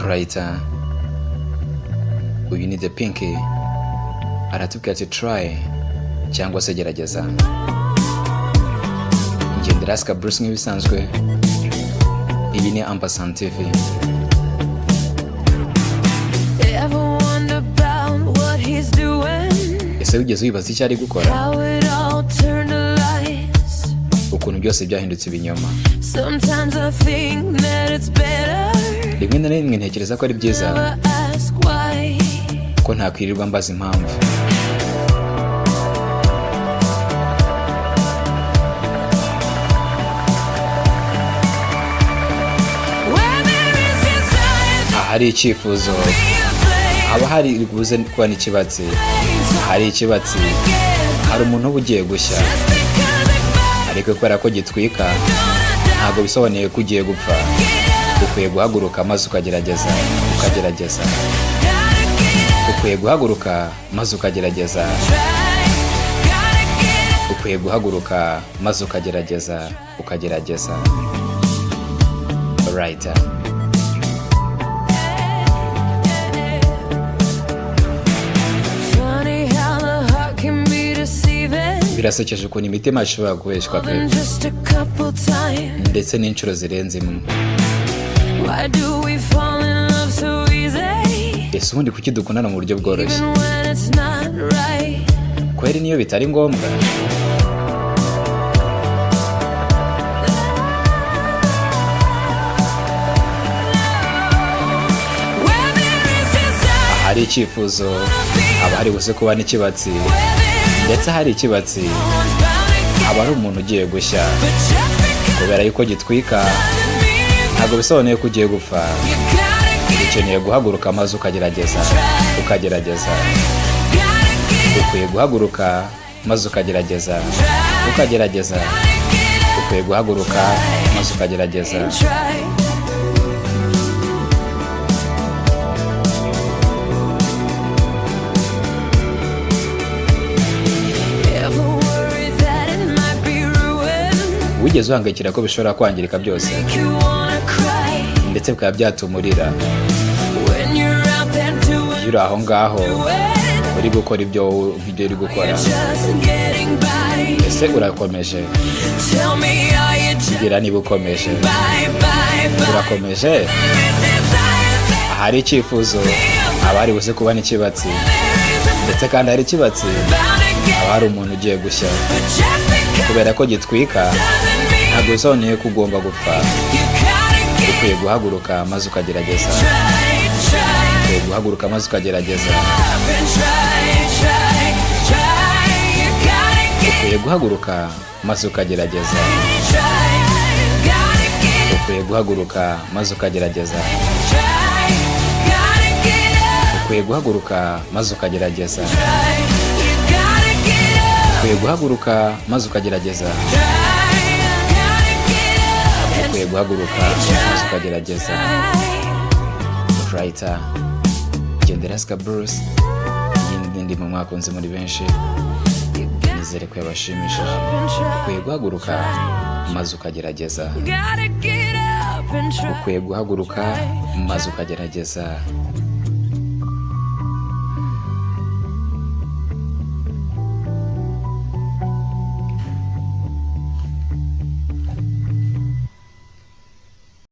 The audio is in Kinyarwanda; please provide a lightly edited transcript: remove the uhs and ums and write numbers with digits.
Writer uyu ni The Pinky aratubwira ati try cyangwa se gerageza. Ngende Rasika Bruce nk'ibisanzwe, iyi ni Ampersand TV. Ese wigeze wibaza icyo ari gukora? Ukuntu byose byahindutse ibinyoma. Rimwe na rimwe ntekereza ko ari byiza ko ntakwirirwa mbaza impamvu. Ahari icyifuzo haba hari buze kuba n'ikibatsi. Hari ikibatsi, hari umuntu uba ugiye gushya, ariko kubera ko gitwika ntabwo bisobanuye ko ugiye gupfa. Ukwiye guhaguruka maze ukagerageza. Ukwiye guhaguruka maze ukagerageza. Ukwiye guhaguruka maze ukagerageza. Right. Birasekeje ukuntu imitima ishobora guheshwa pe, ndetse n'inshuro zirenze imwe. Ese ubundi kuki dukundana mu buryo bworoshye? Kweri niyo bitari ngombwa? Ahari icyifuzo haba hari buze kuba n'ikibatsi, ndetse hari ikibatsi haba hari umuntu ugiye gushya. Kubera yuko gitwika ntabwo bisobanuye ko ugiye gupfa. Ukeneye guhaguruka maze ukagerageza. Ukwiye guhaguruka maze ukagerageza. Ukwiye guhaguruka maze ukagerageza. Wigeze uhangayikira ko bishobora kwangirika byose ndetse bikaba byatumurira? Iyo uri aho ngaho uri gukora ibyo uri gukora, ese urakomeje? Mbwira niba ukomeje. Urakomeje? Ahari icyifuzo haba hari buze kuba n'ikibatsi, ndetse kandi hari ikibatsi haba hari umuntu ugiye gushya. Kubera ko gitwika ntabwo bisobanuye ko ugomba gupfa. Ukwiye guhaguruka maze ukagerageza. Ukwiye guhaguruka maze ukagerageza. Ukwiye guhaguruka maze ukagerageza. Ukwiye guhaguruka maze ukagerageza. Ukwiye guhaguruka maze ukagerageza. Ukwiye guhaguruka maze ukagerageza. Ukwiye guhaguruka maze ukagerageza. Writer Ngende Rasika Bruce, iyi ndi mu mwakunze muri benshi, nizere ko yabashimishije. Ukwiye guhaguruka maze ukagerageza. Ukwiye guhaguruka maze ukagerageza.